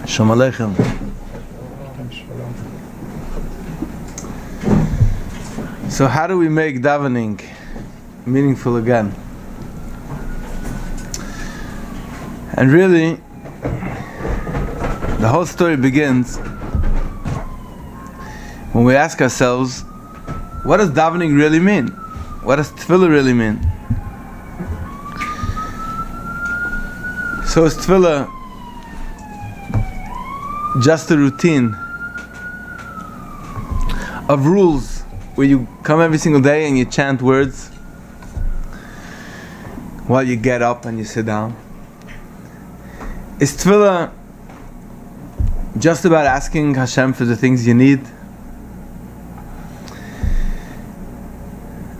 Shalom Aleichem. So how do we make davening meaningful again? And really, the whole story begins when we ask ourselves, what does davening really mean? What does tefillah really mean? So is tefillah just a routine of rules where you come every single day and you chant words while you get up and you sit down? Is tefillah just about asking Hashem for the things you need?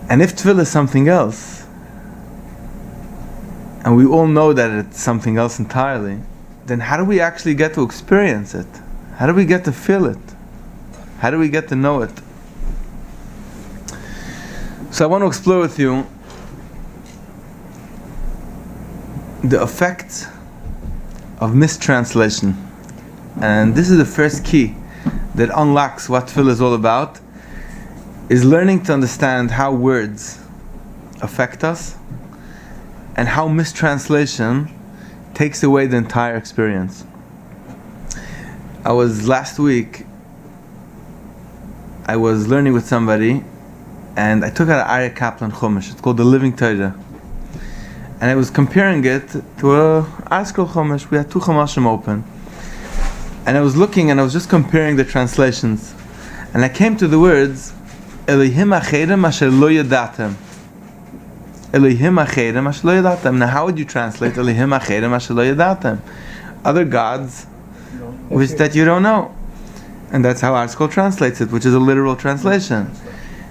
And if tefillah is something else, and we all know that it's something else entirely, then how do we actually get to experience it? How do we get to feel it? How do we get to know it? So I want to explore with you the effects of mistranslation. And this is the first key that unlocks what tefillah is all about, is learning to understand how words affect us and how mistranslation takes away the entire experience. Last week, I was learning with somebody and I took out an Aryeh Kaplan Chumash. It's called the Living Torah. And I was comparing it to a ArtScroll Chumash. We had two Chumashim open. And I was looking and I was just comparing the translations. And I came to the words, Elohim Acherem Asher Lo Yadatem. Elohim Acherem Asher Lo Yadatem. Now how would you translate Elohim Acherem Asher Lo Yadatem? Other gods which that you don't know. And that's how ArtScroll translates it, which is a literal translation.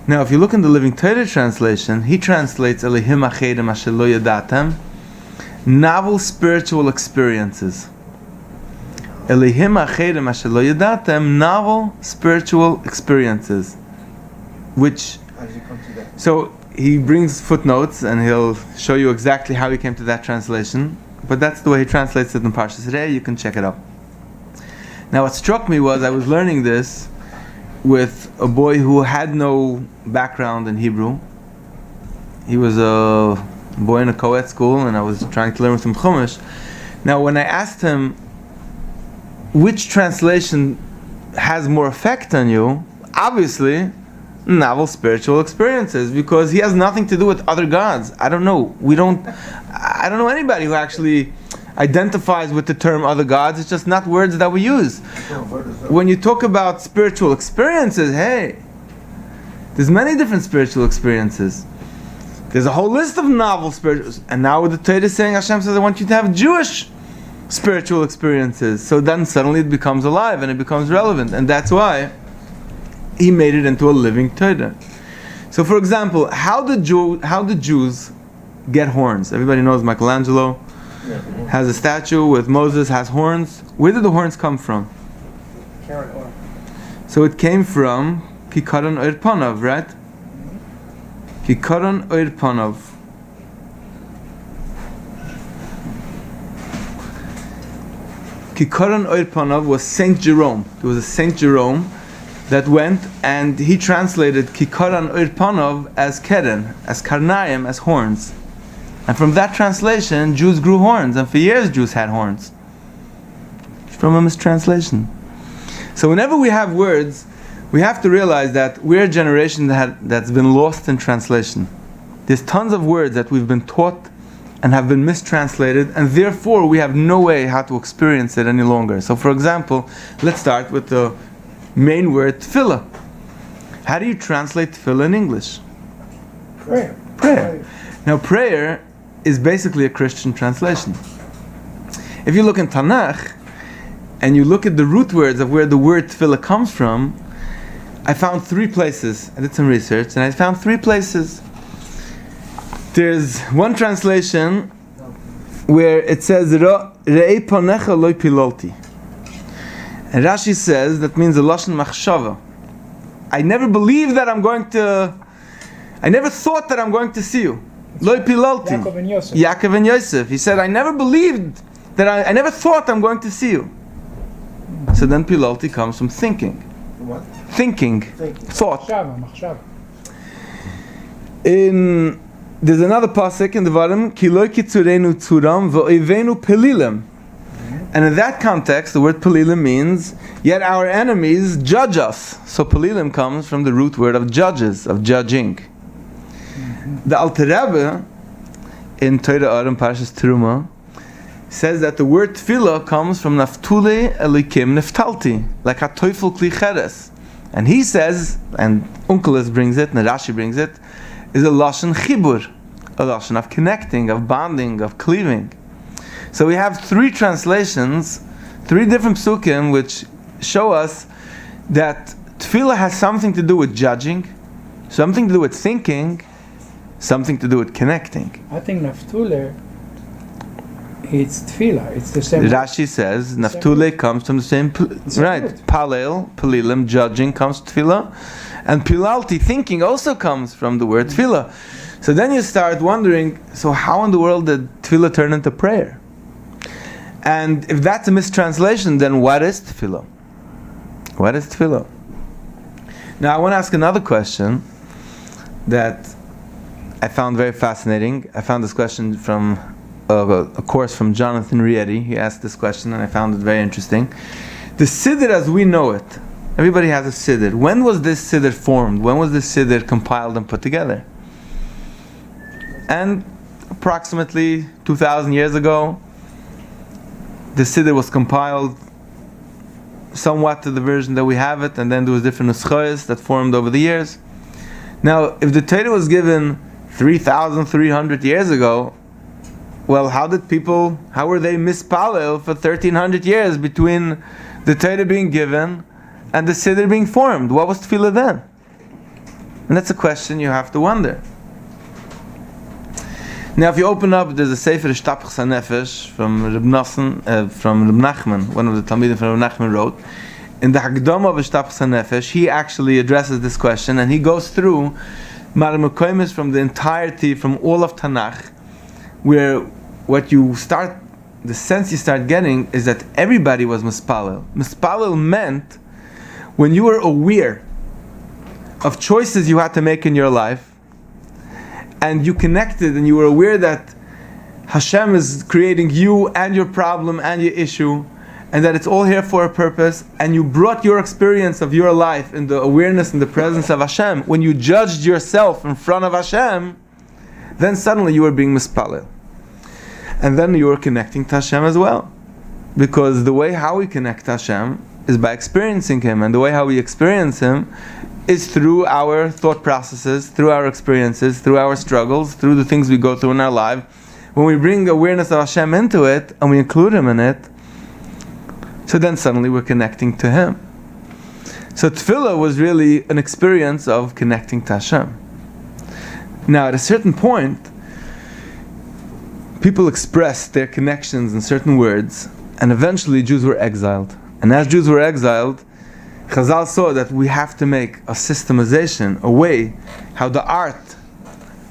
Now if you look in the Living Torah translation, he translates Elohim Acherem Asher Lo Yadatem, novel spiritual experiences. Elohim Acherem Asher Lo Yadatem, novel spiritual experiences. Which, so he brings footnotes and he'll show you exactly how he came to that translation, but that's the way he translates it in Parshas today. You can check it out. Now what struck me was I was learning this with a boy who had no background in Hebrew. He was a boy in a co-ed school and I was trying to learn with him Chumash. Now when I asked him which translation has more effect on you, obviously novel spiritual experiences, because he has nothing to do with other gods. I don't know anybody who actually identifies with the term other gods. It's just not words that we use. When you talk about spiritual experiences, hey, there's many different spiritual experiences. There's a whole list of novel spiritual, and now with the Torah is saying, Hashem says, I want you to have Jewish spiritual experiences. So then suddenly it becomes alive and it becomes relevant, and that's why he made it into a living Torah. So for example, how the Jews get horns? Everybody knows Michelangelo has a statue with Moses has horns. Where did the horns come from? Carrot oil. So it came from Kikaron Oir Panav, right? Kikaron Oir Panav. Kikaron Oir Panav was Saint Jerome. There was a Saint Jerome that went and he translated Kikaron Oir Panav as Keren, as Karnaim, as horns. And from that translation, Jews grew horns, and for years Jews had horns. From a mistranslation. So whenever we have words, we have to realize that we're a generation that's been lost in translation. There's tons of words that we've been taught and have been mistranslated, and therefore we have no way how to experience it any longer. So for example, let's start with the main word, tefillah. How do you translate tefillah in English? Prayer. Now prayer is basically a Christian translation. If you look in Tanakh and you look at the root words of where the word tefillah comes from, I found 3 places. I did some research and I found 3 places. There's one translation where it says Re'ei panecha lo pilolti. And Rashi says that means a lashon machshava. I never thought that I'm going to see you. Loi pilalti. Yaakov and Yosef. He said, I never believed that I never thought I'm going to see you. So then pilalti comes from thinking. What? Thinking. Thought. Machshava. There's another pasuk in the bottom, Ki lo kitzurenu tzuram v'oivenu pelilim. And in that context, the word pelilim means, yet our enemies judge us. So pelilim comes from the root word of judges, of judging. The Alter Rebbe, in Torah Aram Parashas Teruma, says that the word tefillah comes from naftule elikim neftalti, like a teufel kli cheres. And he says, and Unkeles brings it, and Rashi brings it, is a lashon chibur, a lashon of connecting, of bonding, of cleaving. So we have three translations, three different psukim, which show us that tefillah has something to do with judging, something to do with thinking, something to do with connecting. I think naftule, it's tefillah. It's the same. Rashi says naftule comes from the same right. Palel, pelilim, judging comes from tefillah, and pilalti, thinking, also comes from the word tefillah. So then you start wondering, so how in the world did tefillah turn into prayer? And if that's a mistranslation, then what is tefillah? What is tefillah? Now I want to ask another question that I found very fascinating. I found this question from a course from Jonathan Rieti. He asked this question and I found it very interesting. The Siddur as we know it, everybody has a Siddur. When was this Siddur formed? When was this Siddur compiled and put together? And approximately 2,000 years ago, the Siddur was compiled somewhat to the version that we have it, and then there was different nuschos that formed over the years. Now, if the Torah was given 3,300 years ago, well, how were they mispalel for 1,300 years between the Torah being given and the Siddur being formed? What was tefillah then? And that's a question you have to wonder. Now, if you open up, there's a Sefer Shtapach Sanefesh from Reb Nachman, one of the Talmidim from Reb Nachman wrote. In the Hagdama of Shtapach Sanefesh, he actually addresses this question, and he goes through Maramukoimis from the entirety, from all of Tanakh, where the sense you start getting is that everybody was mispalel. Mispalel meant when you were aware of choices you had to make in your life, and you connected and you were aware that Hashem is creating you and your problem and your issue, and that it's all here for a purpose, and you brought your experience of your life in the awareness and the presence of Hashem. When you judged yourself in front of Hashem, then suddenly you were being mispalel. And then you were connecting to Hashem as well. Because the way how we connect to Hashem is by experiencing Him, and the way how we experience Him is through our thought processes, through our experiences, through our struggles, through the things we go through in our life. When we bring awareness of Hashem into it, and we include Him in it, so then suddenly we're connecting to Him. So tefillah was really an experience of connecting to Hashem. Now at a certain point, people expressed their connections in certain words, and eventually Jews were exiled. And as Jews were exiled, Chazal saw that we have to make a systemization, a way how the art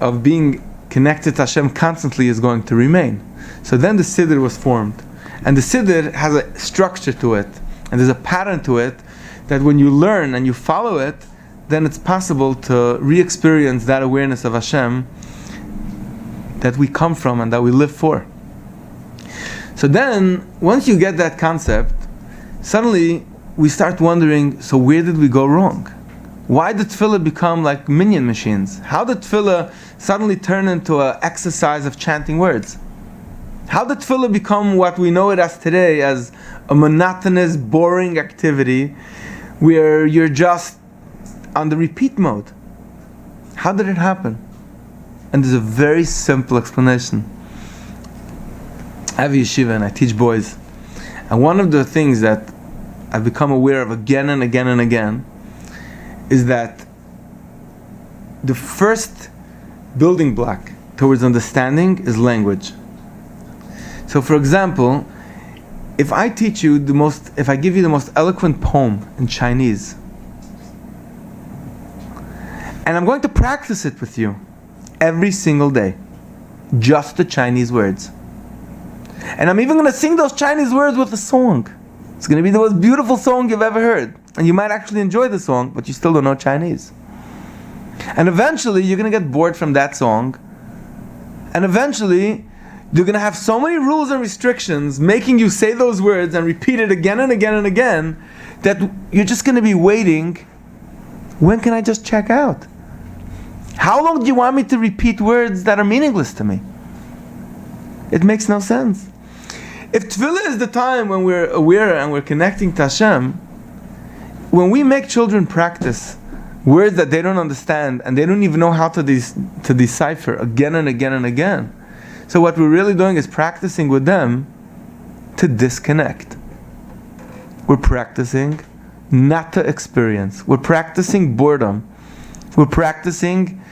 of being connected to Hashem constantly is going to remain. So then the Siddur was formed. And the Siddur has a structure to it, and there's a pattern to it, that when you learn and you follow it, then it's possible to re-experience that awareness of Hashem that we come from and that we live for. So then, once you get that concept, suddenly we start wondering, so where did we go wrong? Why did tefillah become like minion machines? How did tefillah suddenly turn into an exercise of chanting words? How did tefillah become what we know it as today, as a monotonous, boring activity where you're just on the repeat mode? How did it happen? And there's a very simple explanation. I have a yeshiva and I teach boys. And one of the things that I've become aware of again and again and again is that the first building block towards understanding is language. So for example, if I give you the most eloquent poem in Chinese, and I'm going to practice it with you every single day, just the Chinese words, and I'm even going to sing those Chinese words with a song, It's going to be the most beautiful song you've ever heard. And you might actually enjoy the song, but you still don't know Chinese. And eventually, you're going to get bored from that song. And eventually, you're going to have so many rules and restrictions making you say those words and repeat it again and again and again that you're just going to be waiting. When can I just check out? How long do you want me to repeat words that are meaningless to me? It makes no sense. If tefillah is the time when we're aware and we're connecting to Hashem, when we make children practice words that they don't understand and they don't even know how to decipher again and again and again, so what we're really doing is practicing with them to disconnect. We're practicing not to experience. We're practicing boredom. We're practicing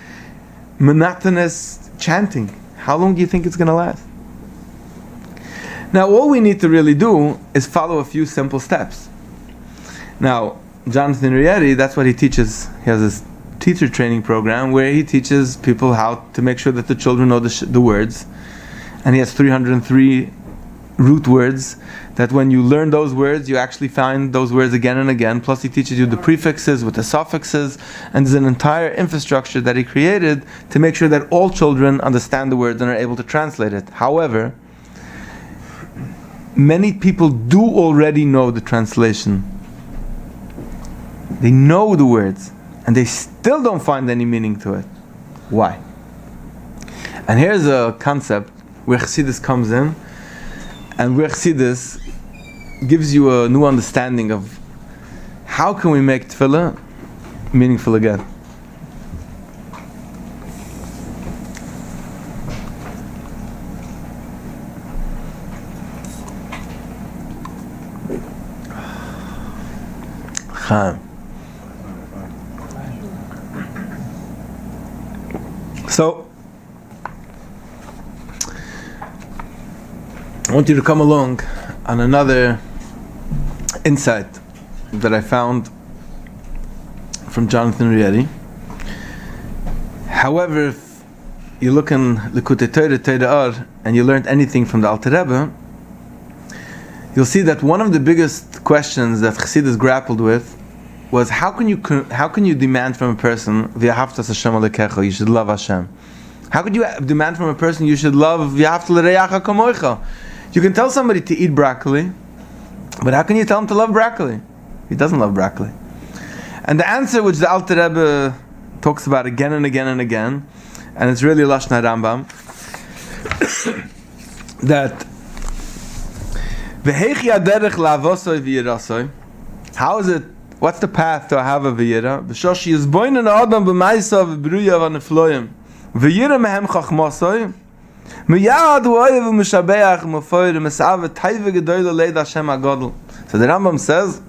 monotonous chanting. How long do you think it's going to last? Now, all we need to really do is follow a few simple steps. Now, Jonathan Rieti, that's what he teaches. He has this teacher training program where he teaches people how to make sure that the children know the words. And he has 303 root words that when you learn those words, you actually find those words again and again. Plus he teaches you the prefixes with the suffixes, and there's an entire infrastructure that he created to make sure that all children understand the words and are able to translate it. However, many people do already know the translation. They know the words, and they still don't find any meaning to it. Why? And here's a concept where Chassidus comes in, and where Chassidus gives you a new understanding of how can we make tefillah meaningful again. Chaim. So, I want you to come along on another insight that I found from Jonathan Rieti. However, if you look in Likutei Torah, Torah, and you learned anything from the Alter Rebbe, you'll see that one of the biggest questions that Chassidus grappled with was how can you demand from a person v'ahavtas Hashem alekecha, you should love Hashem? How could you demand from a person you should love v'ahavta l'reacha kamoicha? You can tell somebody to eat broccoli, but how can you tell him to love broccoli? He doesn't love broccoli. And the answer, which the Alter Rebbe talks about again and again and again, and it's really Lashon Rambam, that v'hechi haderech la'avosoi v'yirasoi. How is it? What's the path to ahava v'yira? V'shosh yizboinen ha'adam b'maisa v'bruya v'nefloyim v'yira mehem chachmosoi miyad u'oyev u'mishabeach u'mefoyer u'mesav v'tayve gedoyle leid Hashem ha'godl. So the Rambam says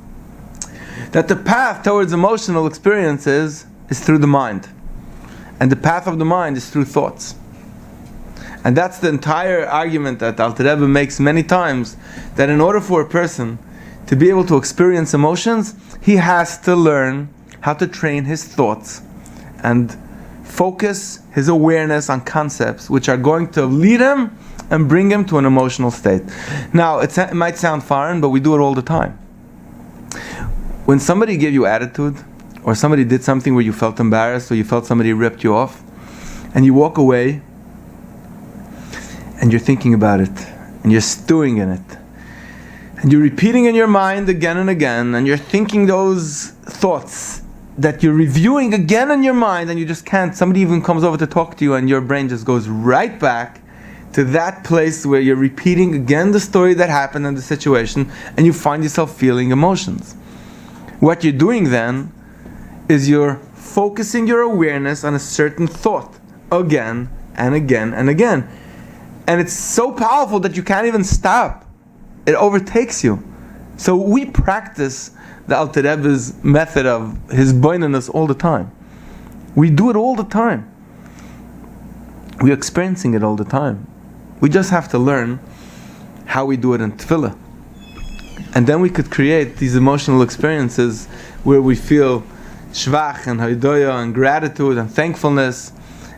that the path towards emotional experiences is through the mind, and the path of the mind is through thoughts. And that's the entire argument that Alter Rebbe makes many times, that in order for a person to be able to experience emotions, he has to learn how to train his thoughts and focus his awareness on concepts which are going to lead him and bring him to an emotional state. Now, it might sound foreign, but we do it all the time. When somebody gave you attitude, or somebody did something where you felt embarrassed, or you felt somebody ripped you off, and you walk away, and you're thinking about it, and you're stewing in it, and you're repeating in your mind again and again, and you're thinking those thoughts that you're reviewing again in your mind, and you just can't. Somebody even comes over to talk to you, and your brain just goes right back to that place where you're repeating again the story that happened in the situation, and you find yourself feeling emotions. What you're doing then is you're focusing your awareness on a certain thought again and again and again. And it's so powerful that you can't even stop. It overtakes you. So we practice the Alter Rebbe's method of his boinanus all the time. We do it all the time. We're experiencing it all the time. We just have to learn how we do it in tefillah. And then we could create these emotional experiences where we feel shvach and haidoya and gratitude and thankfulness.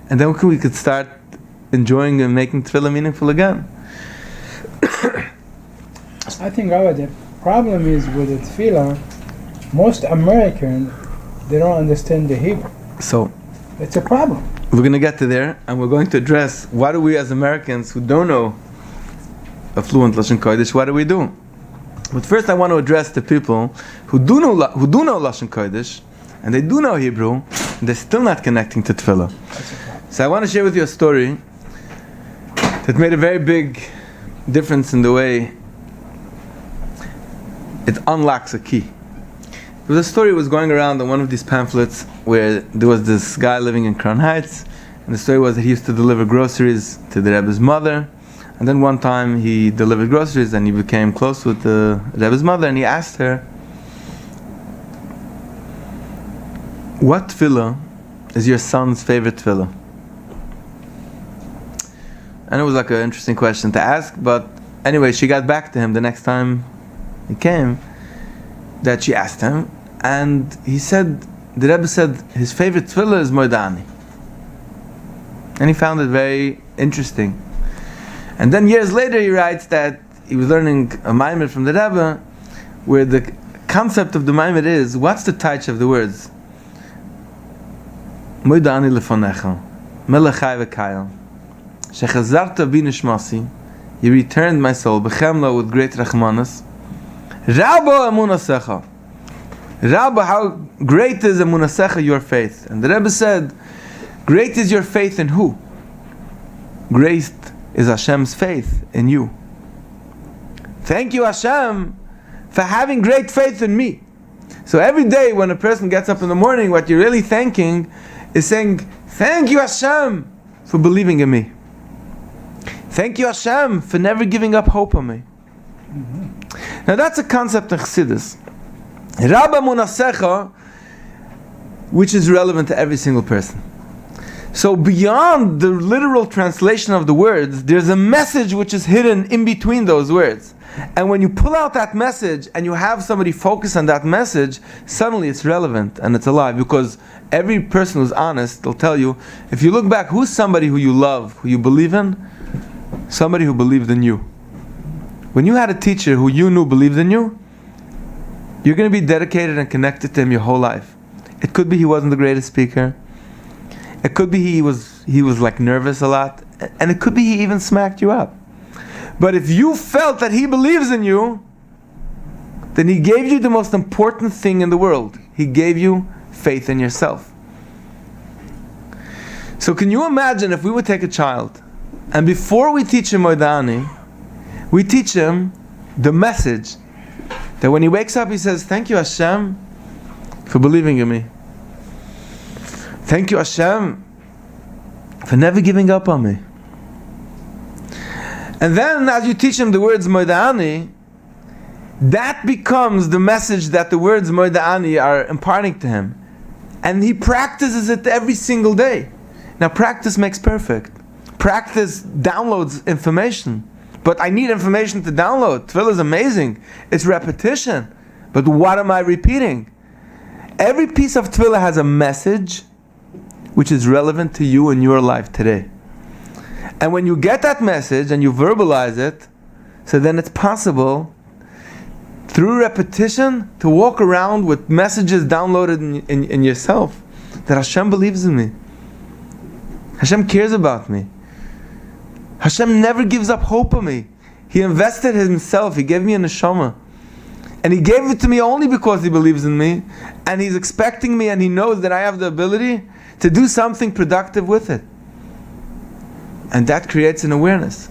And then we could start enjoying and making tefillah meaningful again. I think, Rabbi, the problem is with the tefillah, most Americans, they don't understand the Hebrew. So It's a problem. we're going to get to there, and we're going to address why do we as Americans who don't know a fluent Lashon Kodesh, what do we do? But first I want to address the people who do know Lashon Kodesh, and they do know Hebrew, and they're still not connecting to Tefillah. So I want to share with you a story that made a very big difference in the way it unlocks a key. There was a story that was going around on one of these pamphlets where there was this guy living in Crown Heights, and the story was that he used to deliver groceries to the Rebbe's mother, and then one time he delivered groceries and he became close with the Rebbe's mother, and he asked her, what tefillah is your son's favorite tefillah? And it was like an interesting question to ask, but anyway, she got back to him the next time he came, that she asked him, and he said, the Rebbe said his favorite tefillah is Moedani. And he found it very interesting. And then years later he writes that he was learning a maimed from the Rebbe, where the concept of the maimed is, what's the touch of the words? Moedani lefonecha, melechai v'kayel, shechazarta bi nishmasi, you returned my soul, b'chemla with great rachmanas, Rabba emunasecha, Rabba, how great is emunasecha, your faith. And the Rebbe said, great is your faith in who? Great is Hashem's faith in you. Thank you, Hashem, for having great faith in me. So every day when a person gets up in the morning, what you're really thanking is saying, thank you, Hashem, for believing in me. Thank you, Hashem, for never giving up hope on me. Now that's a concept in Chassidus. Rabba Munasecha, which is relevant to every single person. So beyond the literal translation of the words, there's a message which is hidden in between those words. And when you pull out that message and you have somebody focus on that message, suddenly it's relevant and it's alive. Because every person who's honest, they'll tell you, if you look back, who's somebody who you love, who you believe in? Somebody who believed in you. When you had a teacher who you knew believed in you, you're going to be dedicated and connected to him your whole life. It could be he wasn't the greatest speaker. It could be he was like nervous a lot. And it could be he even smacked you up. But if you felt that he believes in you, then he gave you the most important thing in the world. He gave you faith in yourself. So can you imagine if we would take a child, and before we teach him Moedani, we teach him the message that when he wakes up he says, thank you Hashem for believing in me. Thank you Hashem for never giving up on me. And then as you teach him the words Moedani, that becomes the message that the words Moedani are imparting to him. And he practices it every single day. Now practice makes perfect. Practice downloads information. But I need information to download. Tefillah is amazing. It's repetition. But what am I repeating? Every piece of Tefillah has a message which is relevant to you in your life today. And when you get that message and you verbalize it, so then it's possible through repetition to walk around with messages downloaded in yourself that Hashem believes in me. Hashem cares about me. Hashem never gives up hope on me. He invested himself. He gave me a neshama. And he gave it to me only because he believes in me. And he's expecting me and he knows that I have the ability to do something productive with it. And that creates an awareness.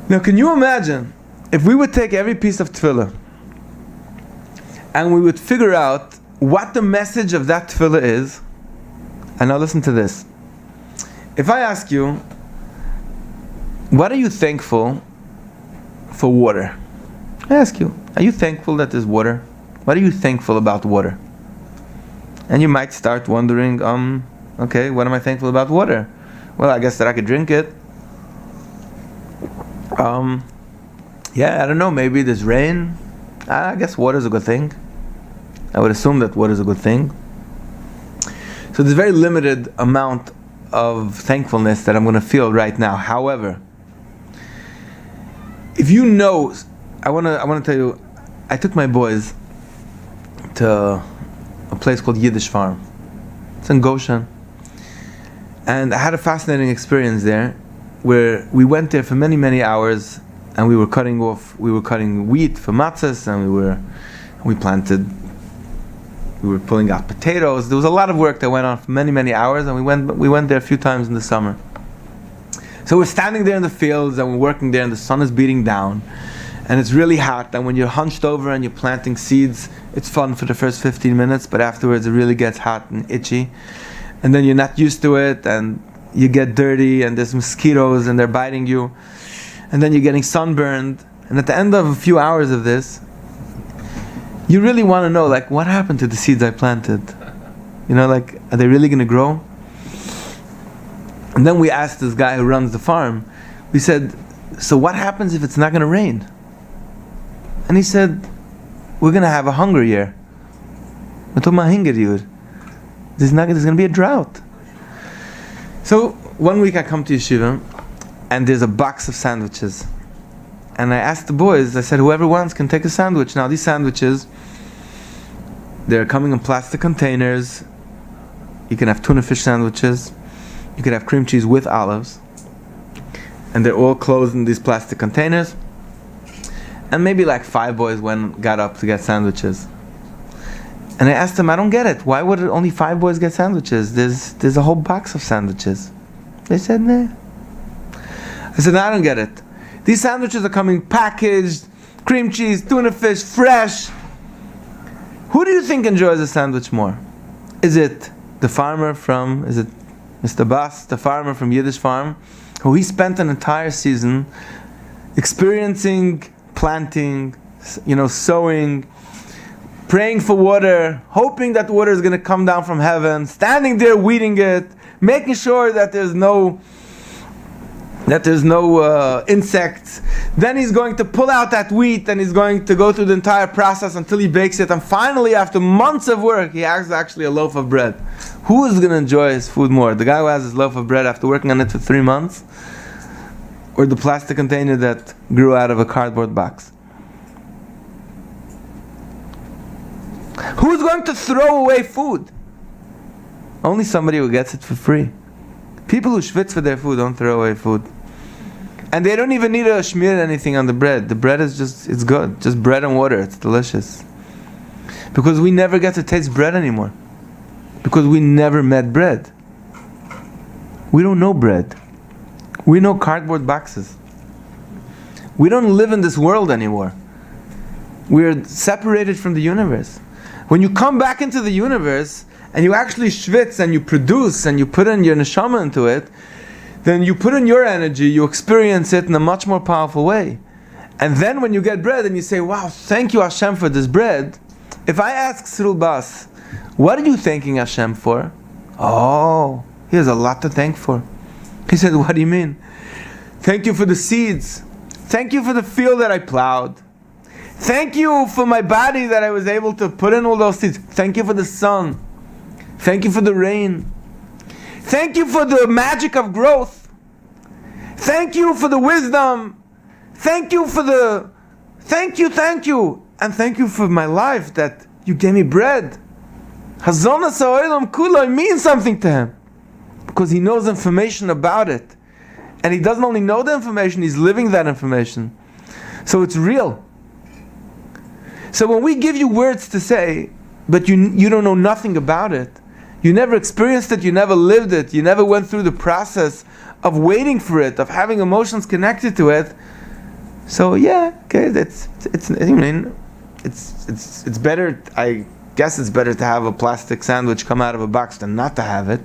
Now can you imagine if we would take every piece of tefillah and we would figure out what the message of that tefillah is? And now listen to this. If I ask you, what are you thankful for water? I ask you, are you thankful that there's water? What are you thankful about water? And you might start wondering, okay, what am I thankful about water? Well, I guess that I could drink it. Yeah, I don't know, maybe there's rain. I guess water is a good thing. I would assume that water is a good thing. So there's a very limited amount of thankfulness that I'm going to feel right now. However, if you know I wanna tell you, I took my boys to a place called Yiddish Farm. It's in Goshen. And I had a fascinating experience there, where we went there for many, many hours, and we were cutting wheat for matzahs, and we were pulling out potatoes. There was a lot of work that went on for many, many hours, and we went there a few times in the summer. So we're standing there in the fields, and we're working there, and the sun is beating down, and it's really hot, and when you're hunched over and you're planting seeds, it's fun for the first 15 minutes, but afterwards it really gets hot and itchy. And then you're not used to it, and you get dirty, and there's mosquitoes, and they're biting you, and then you're getting sunburned. And at the end of a few hours of this, you really want to know, like, what happened to the seeds I planted? You know, like, are they really going to grow? And then we asked this guy who runs the farm, we said, so what happens if it's not going to rain? And he said, we're going to have a hunger year. There's going to be a drought. So one week I come to yeshiva, and there's a box of sandwiches. And I asked the boys, I said, whoever wants can take a sandwich. Now these sandwiches, they're coming in plastic containers. You can have tuna fish sandwiches. You can have cream cheese with olives. And they're all closed in these plastic containers. And maybe like 5 boys got up to get sandwiches. And I asked them, I don't get it. Why would only 5 boys get sandwiches? There's a whole box of sandwiches. They said, nah. I said, no, I don't get it. These sandwiches are coming packaged, cream cheese, tuna fish, fresh. Who do you think enjoys a sandwich more? Is it Mr. Bas, the farmer from Yiddish Farm, who he spent an entire season experiencing planting, sowing, praying for water, hoping that water is going to come down from heaven, standing there weeding it, making sure that there's no insects. Then he's going to pull out that wheat, and he's going to go through the entire process until he bakes it, and finally, after months of work, he has actually a loaf of bread. Who is going to enjoy his food more? The guy who has his loaf of bread after working on it for 3 months? Or the plastic container that grew out of a cardboard box? Who's going to throw away food? Only somebody who gets it for free. People who schwitz for their food don't throw away food. And they don't even need to schmear anything on the bread. The bread is it's good. Just bread and water. It's delicious. Because we never get to taste bread anymore. Because we never met bread. We don't know bread. We know cardboard boxes. We don't live in this world anymore. We're separated from the universe. When you come back into the universe, and you actually schwitz, and you produce, and you put in your neshama into it, then you put in your energy, you experience it in a much more powerful way. And then when you get bread, and you say, wow, thank you Hashem for this bread. If I ask Cyril Bas, what are you thanking Hashem for? Oh, he has a lot to thank for. He said, what do you mean? Thank you for the seeds. Thank you for the field that I plowed. Thank you for my body that I was able to put in all those seeds. Thank you for the sun. Thank you for the rain. Thank you for the magic of growth. Thank you for the wisdom. Thank you for the... Thank you. And thank you for my life that you gave me bread. Hazonas ha'olam kulo means something to him. Because he knows information about it. And he doesn't only know the information, he's living that information. So it's real. So when we give you words to say, but you don't know nothing about it, you never experienced it, you never lived it, you never went through the process of waiting for it, of having emotions connected to it. So yeah, okay, it's better. I guess it's better to have a plastic sandwich come out of a box than not to have it.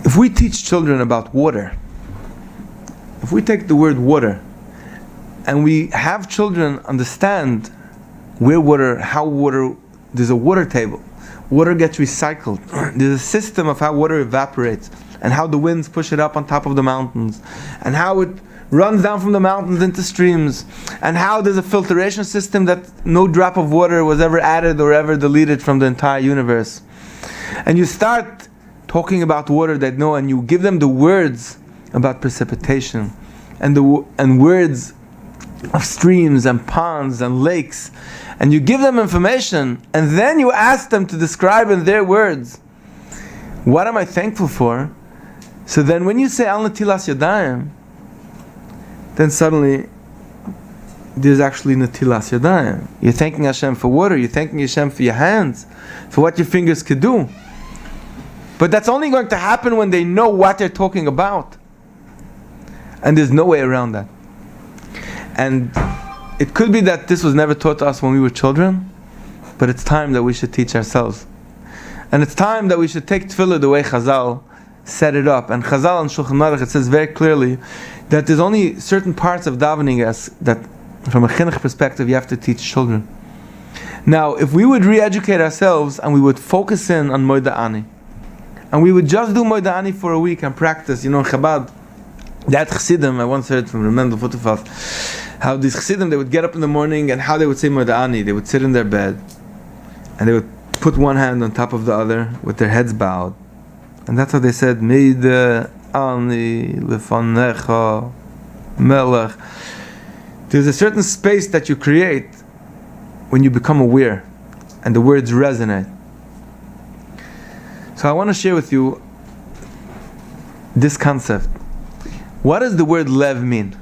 If we teach children about water, if we take the word water, and we have children understand where water, how water, there's a water table, water gets recycled, there's a system of how water evaporates, and how the winds push it up on top of the mountains, and how it runs down from the mountains into streams, and how there's a filtration system that no drop of water was ever added or ever deleted from the entire universe. And you start talking about water that know, and you give them the words about precipitation and words of streams and ponds and lakes, and you give them information, and then you ask them to describe in their words, what am I thankful for? So then when you say Al Natilas Yadayim, then suddenly there's actually Natilas Yadayim. You're thanking Hashem for water, you're thanking Hashem for your hands, for what your fingers could do. But that's only going to happen when they know what they're talking about. And there's no way around that. And it could be that this was never taught to us when we were children, but it's time that we should teach ourselves. And it's time that we should take tefillah the way Chazal set it up. And Chazal and Shulchan Aruch, it says very clearly that there's only certain parts of davening that from a chinuch perspective you have to teach children. Now, if we would re-educate ourselves and we would focus in on Moed Ani, and we would just do Moed Ani for a week and practice, in Chabad, that Chassidim, I once heard from Mendel Futterfeld, how these Chassidim, they would get up in the morning and how they would say Moed Ani. They would sit in their bed and they would put one hand on top of the other with their heads bowed. And that's how they said, Moed Ani lefanecha melech. There's a certain space that you create when you become aware and the words resonate. So I want to share with you this concept. What does the word lev mean?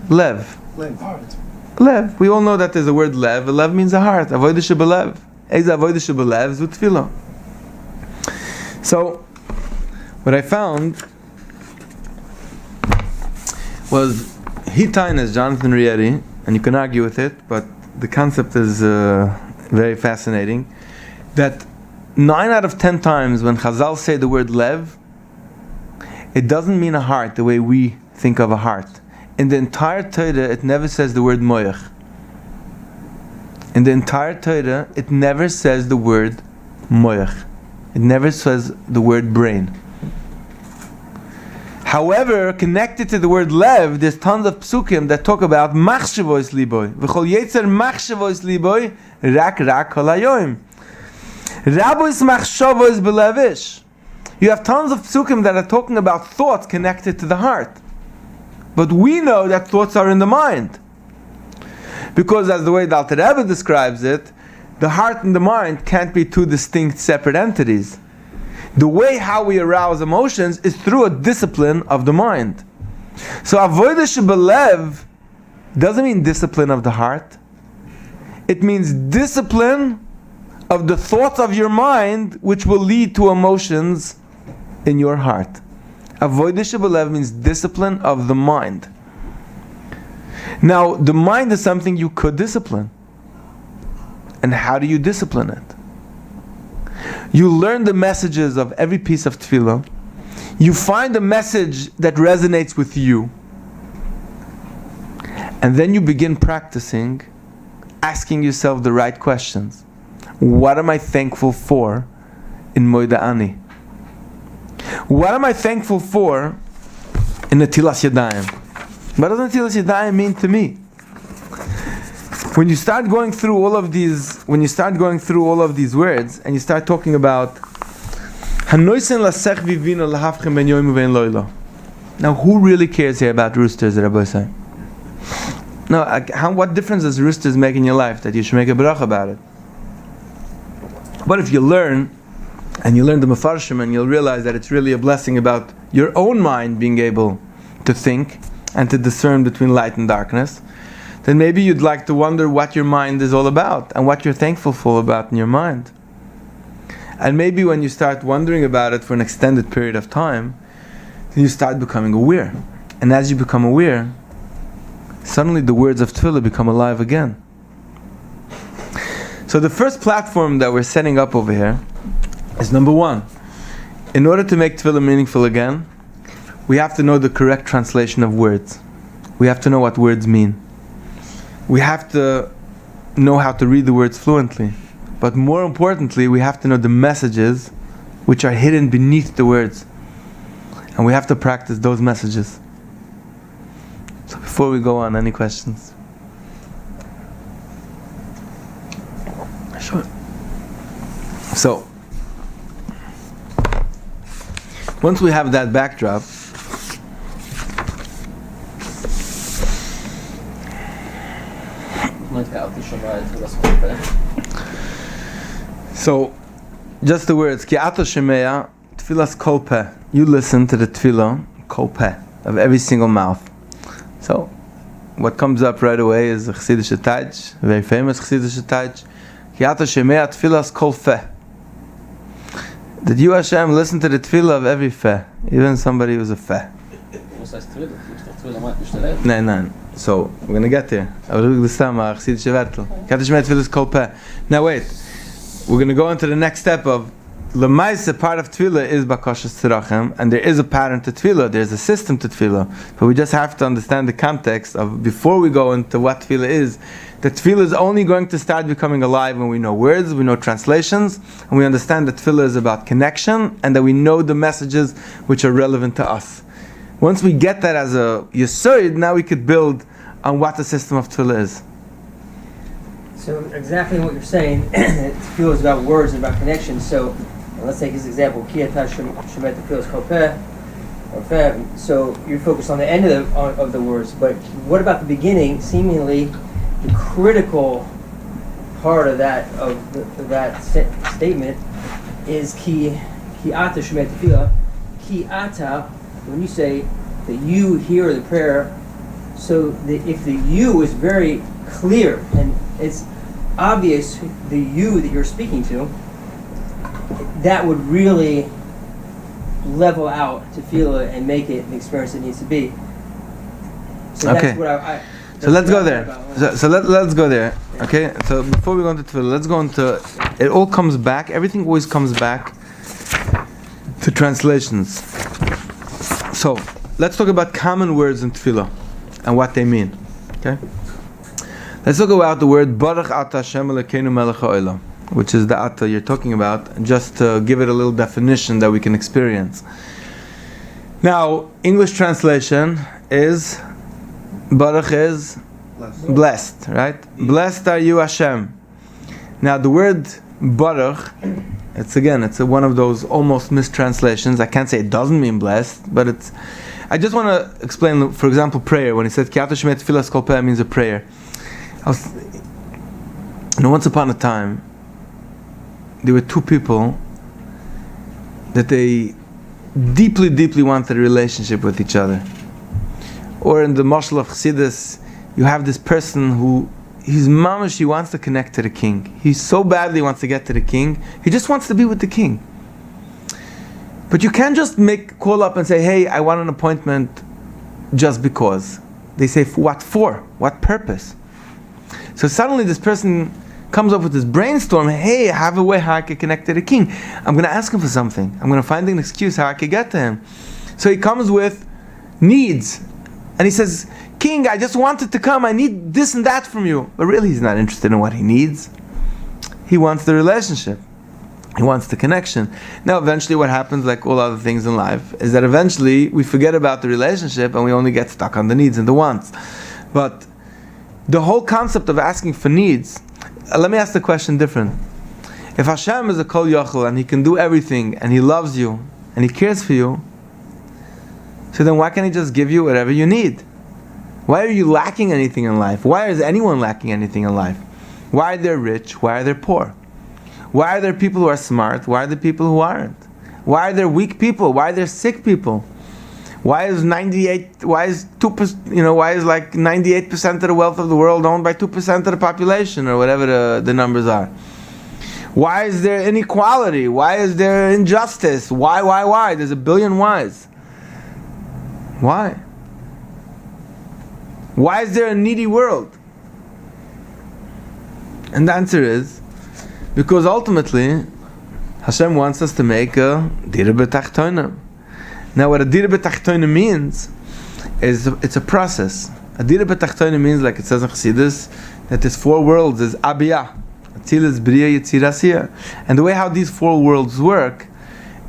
Lev. Heart. Lev. We all know that there's a word lev. Lev means a heart. Avodah shebelev. Eiz avodah shebelev zu tefillah. So, what I found was Hitain as Jonathan Rieti, and you can argue with it, but the concept is very fascinating, that 9 out of 10 times when Chazal say the word lev, it doesn't mean a heart the way we think of a heart. In the entire Torah, it never says the word moyach. In the entire Torah, it never says the word moyach. It never says the word brain. However, connected to the word lev, there's tons of psukim that talk about machshavos liboy. V'chol yetzer machshavos liboy, rak kol hayoim. Rabbis machshavos belevish. You have tons of psukim that are talking about thoughts connected to the heart. But we know that thoughts are in the mind. Because as the way the Alter Rebbe describes it, the heart and the mind can't be two distinct separate entities. The way how we arouse emotions is through a discipline of the mind. So avodah shebelev doesn't mean discipline of the heart. It means discipline of the thoughts of your mind, which will lead to emotions in your heart. Avodah shebelev means discipline of the mind. Now, the mind is something you could discipline. And how do you discipline it? You learn the messages of every piece of tefillah. You find a message that resonates with you. And then you begin practicing, asking yourself the right questions. What am I thankful for in Moed Ani? What am I thankful for in Natilas Yadayim? What does Natilas Yadayim mean to me? When you start going through all of these words, and you start talking about now, who really cares here about roosters, Rabbi say? No, what difference does roosters make in your life that you should make a bracha about it? But if you learn the Mefarshim, and you'll realize that it's really a blessing about your own mind being able to think and to discern between light and darkness, then maybe you'd like to wonder what your mind is all about and what you're thankful for about in your mind. And maybe when you start wondering about it for an extended period of time, then you start becoming aware. And as you become aware, suddenly the words of tefillah become alive again. So the first platform that we're setting up over here is number one. In order to make tefillah meaningful again, we have to know the correct translation of words. We have to know what words mean. We have to know how to read the words fluently. But more importantly, we have to know the messages which are hidden beneath the words. And we have to practice those messages. So before we go on, any questions? Sure. So, once we have that backdrop, So, just the words, Ki ata shemeya tfilas kol peh. You listen to the tefillah, kol peh, of every single mouth. So, what comes up right away is the Chassidische Taj, a very famous Chassidische Taj. Ki ata shemeya tfilas kol peh. Did you, Hashem, listen to the tefillah of every feh, even somebody who's a feh? No. So, we're going to get there. Now wait, we're going to go into the next step of Lamaze. Part of tefillah is bakashas tzirachim, and there is a pattern to tefillah, there's a system to tefillah, but we just have to understand the context of, before we go into what tefillah is, that tefillah is only going to start becoming alive when we know words, we know translations, and we understand that tefillah is about connection, and that we know the messages which are relevant to us. Once we get that as a yesod, now we could build on what the system of tefillah is. So exactly what you're saying, tefillah is about words and about connection. So let's take this example, Ki ata shemet tefillah is kol peh, or peh. So you're focused on the end of the words, but what about the beginning? Seemingly, the critical part of that statement is Ki ata shemet tefillah. Ki ata. When you say that you hear the prayer, so if the you is very clear and it's obvious the you that you're speaking to, that would really level out tefillah and make it the experience it needs to be. So okay. That's what I so let's go there. So let's go there. Yeah. Okay. So before we go into tefillah, let's go into. It all comes back. Everything always comes back to translations. So let's talk about common words in tefillah and what they mean. Okay. Let's talk about the word Baruch Ata Hashem Elokeinu Melech HaOlam, which is the Ata you're talking about, just to give it a little definition that we can experience. Now, English translation is Baruch is blessed, right? Blessed are you, Hashem. Now, the word Baruch, it's one of those almost mistranslations. I can't say it doesn't mean blessed, but it's. I just want to explain, for example, prayer. When he said Ki ata shemet tefillas kol peh, means a prayer. Once upon a time, there were two people that they deeply, deeply wanted a relationship with each other. Or in the mashal of Chassidus, you have this person who, his mamash, he wants to connect to the king. He so badly wants to get to the king. He just wants to be with the king. But you can't just call up and say, hey, I want an appointment just because. They say, what for? What purpose? So suddenly this person comes up with this brainstorm, hey, I have a way how I can connect to the king. I'm going to ask him for something. I'm going to find an excuse how I can get to him. So he comes with needs. And he says, king, I just wanted to come. I need this and that from you. But really he's not interested in what he needs. He wants the relationship. He wants the connection. Now eventually what happens, like all other things in life, is that eventually we forget about the relationship and we only get stuck on the needs and the wants. But the whole concept of asking for needs, let me ask the question different. If Hashem is a kol yochel and He can do everything and He loves you and He cares for you, so then why can't He just give you whatever you need? Why are you lacking anything in life? Why is anyone lacking anything in life? Why are they rich? Why are they poor? Why are there people who are smart? Why are there people who aren't? Why are there weak people? Why are there sick people? Why is 98% of the wealth of the world owned by 2% of the population, or whatever the numbers are? Why is there inequality? Why is there injustice? Why? There's a billion whys. Why? Why is there a needy world? And the answer is, because ultimately, Hashem wants us to make a dira b'tachtonim. Now, what a dira b'tachtonim means is it's a process. A dira b'tachtonim means, like it says in Chassidus, that there's four worlds. There's Abiyah, Atzilas, Bria, Yetzirah, Asiyah. And the way how these four worlds work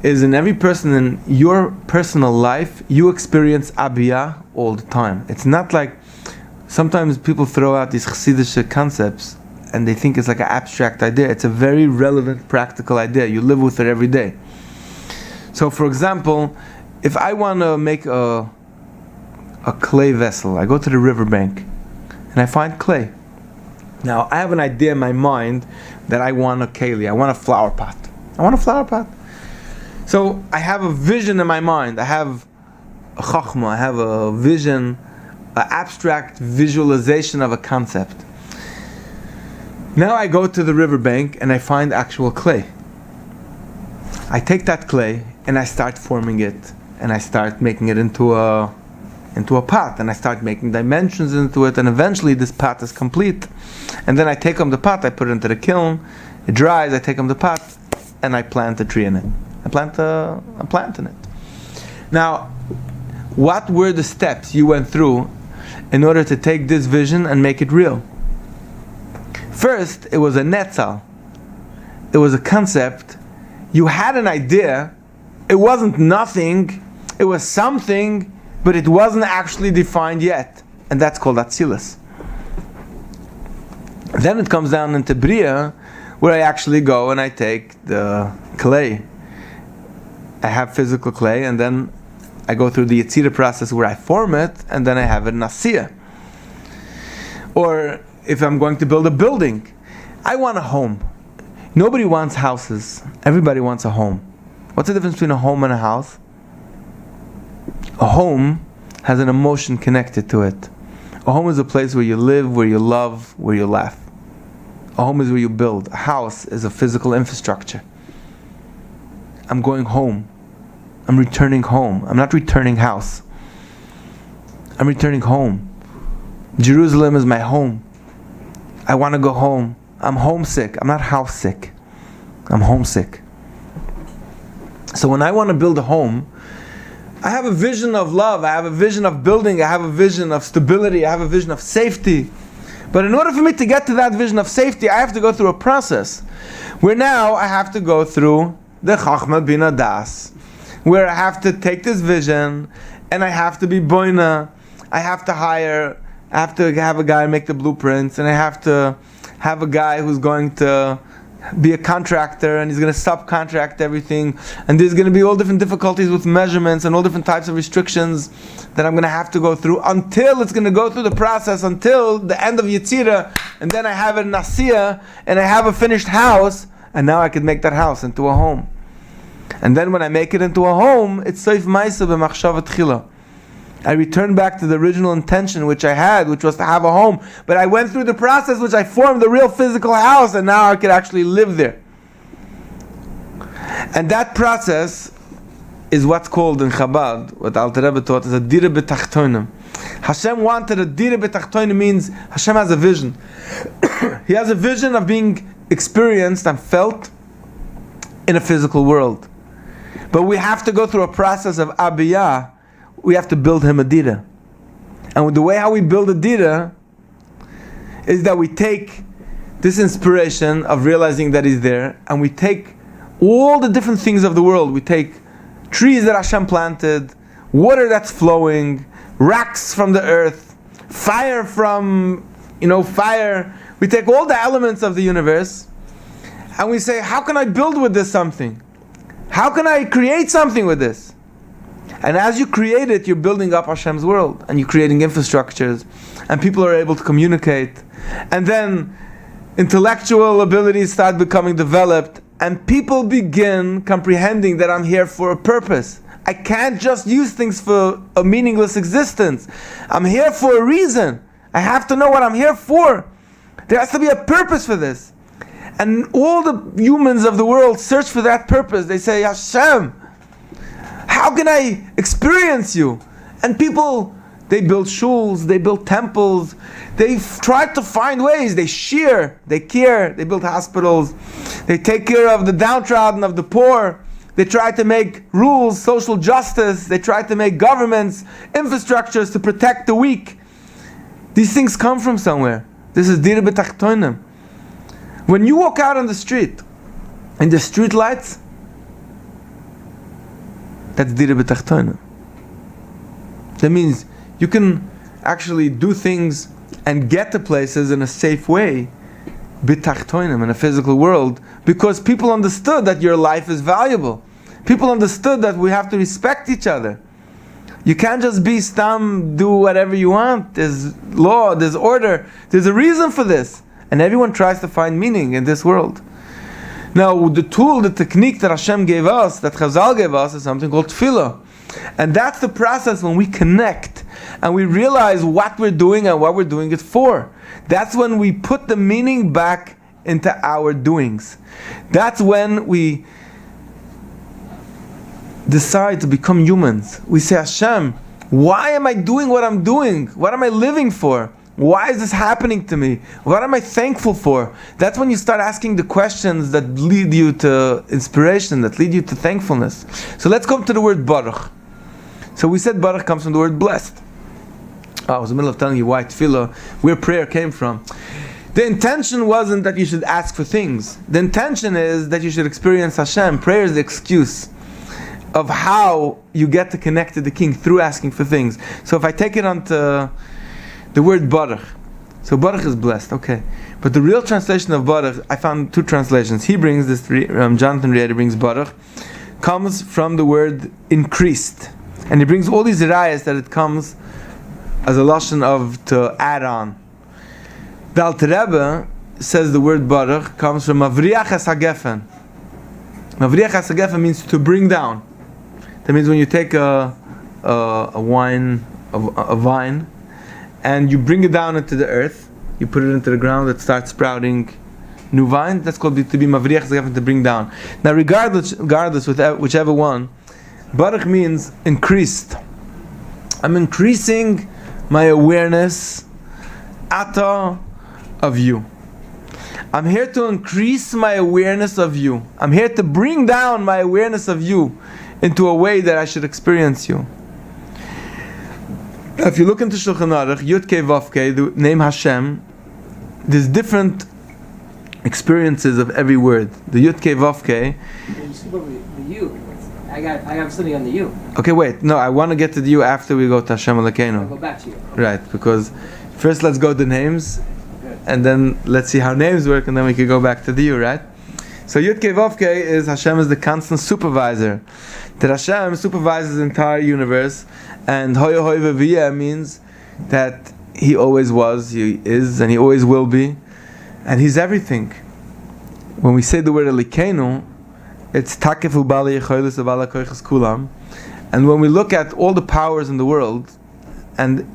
is in every person in your personal life, you experience Abiyah all the time. It's not like sometimes people throw out these Chassidish concepts and they think it's like an abstract idea. It's a very relevant, practical idea. You live with it every day. So, for example, if I want to make a clay vessel, I go to the riverbank and I find clay. Now, I have an idea in my mind that I want a keli, I want a flower pot. I want a flower pot. So I have a vision in my mind. I have a chachma, I have a vision, an abstract visualization of a concept. Now I go to the riverbank and I find actual clay. I take that clay and I start forming it, and I start making it into a pot, and I start making dimensions into it, and eventually this pot is complete. And then I take home the pot, I put it into the kiln, it dries, I take home the pot, and I plant a tree in it. I plant in it. Now, what were the steps you went through in order to take this vision and make it real? First, it was a netzal. It was a concept. You had an idea. It wasn't nothing. It was something, but it wasn't actually defined yet. And that's called Atzilus. Then it comes down into Bria, where I actually go and I take the clay. I have physical clay, and then I go through the Yetzirah process where I form it, and then I have it in Asiya. Or if I'm going to build a building, I want a home. Nobody wants houses. Everybody wants a home. What's the difference between a home and a house? A home has an emotion connected to it. A home is a place where you live, where you love, where you laugh. A home is where you build. A house is a physical infrastructure. I'm going home. I'm returning home. I'm not returning house. I'm returning home. Jerusalem is my home. I want to go home. I'm homesick. I'm not house sick. I'm homesick. So when I want to build a home, I have a vision of love. I have a vision of building. I have a vision of stability. I have a vision of safety. But in order for me to get to that vision of safety, I have to go through a process where now I have to go through the Chachma Bina Das, where I have to take this vision and I have to be boina. I have to have a guy make the blueprints, and I have to have a guy who's going to be a contractor, and he's going to subcontract everything, and there's going to be all different difficulties with measurements and all different types of restrictions that I'm going to have to go through until it's going to go through the process until the end of Yetzirah, and then I have it in Asiya, and I have a finished house, and now I can make that house into a home. And then when I make it into a home, it's Soif Maisa b'machshava tchila. I return back to the original intention which I had, which was to have a home. But I went through the process which I formed the real physical house, and now I could actually live there. And that process is what's called in Chabad, what Alter Rebbe taught, is a dira b'tachtonim. Hashem wanted a dira b'tachtonim, means Hashem has a vision. He has a vision of being experienced and felt in a physical world. But we have to go through a process of abiyah. We have to build him a dira. And the way how we build a dira is that we take this inspiration of realizing that he's there, and we take all the different things of the world. We take trees that Hashem planted, water that's flowing, rocks from the earth, fire from, fire. We take all the elements of the universe, and we say, how can I build with this something? How can I create something with this? And as you create it, you're building up Hashem's world, and you're creating infrastructures, and people are able to communicate, and then intellectual abilities start becoming developed, and people begin comprehending that I'm here for a purpose. I can't just use things for a meaningless existence. I'm here for a reason. I have to know what I'm here for. There has to be a purpose for this. And all the humans of the world search for that purpose. They say, Hashem, how can I experience you? And people, they build shuls, they build temples, they try to find ways. They shear, they care, they build hospitals, they take care of the downtrodden, of the poor. They try to make rules, social justice. They try to make governments, infrastructures to protect the weak. These things come from somewhere. This is dira b'tachtonim. When you walk out on the street, in the street lights, that's dira b'tachtonim. That means you can actually do things and get to places in a safe way, b'tachtonim, in a physical world, because people understood that your life is valuable. People understood that we have to respect each other. You can't just be stam, do whatever you want. There's law, there's order. There's a reason for this. And everyone tries to find meaning in this world. Now, the tool, the technique that Hashem gave us, that Chazal gave us, is something called tefillah. And that's the process when we connect and we realize what we're doing and what we're doing it for. That's when we put the meaning back into our doings. That's when we decide to become humans. We say, Hashem, why am I doing what I'm doing? What am I living for? Why is this happening to me? What am I thankful for? That's when you start asking the questions that lead you to inspiration, that lead you to thankfulness. So let's come to the word Baruch. So we said Baruch comes from the word blessed. I was in the middle of telling you why tefillah, where prayer came from. The intention wasn't that you should ask for things. The intention is that you should experience Hashem. Prayer is the excuse of how you get to connect to the King through asking for things. So if I take it onto the word Baruch, so Baruch is blessed, okay. But the real translation of Baruch, I found two translations. He brings this, Jonathan Rieder brings Baruch, comes from the word increased. And he brings all these rayas that it comes as a lashon of to add on. The Alter Rebbe says the word Baruch comes from Mavriach es hagefen. Mavriach es hagefen means to bring down. That means when you take a vine, and you bring it down into the earth, you put it into the ground, it starts sprouting new vine. That's called to be Mavriach es hagefen, to bring down. Now, regardless, with whichever one, Baruch means increased. I'm increasing my awareness of you. I'm here to increase my awareness of you. I'm here to bring down my awareness of you into a way that I should experience you. Now, if you look into Shulchan Aruch, Yud Kei Vav Kei, the name Hashem, there's different experiences of every word. The Yud Kei Vav Kei. You skip over the you. I have something on the you. Okay, wait. No, I want to get to the you after we go to Hashem Elokeinu. I'll go back to you. Right, because first let's go to names, and then let's see how names work, and then we can go back to the you, right? So Yud Kei Vav Kei is Hashem is the constant supervisor. That Hashem supervises the entire universe, and Hoya Hoya V'Viyah means that He always was, He is, and He always will be, and He's everything. When we say the word Elokeinu, it's Takef Ubali Yecholis Ubala Koiches Kulam, and when we look at all the powers in the world, and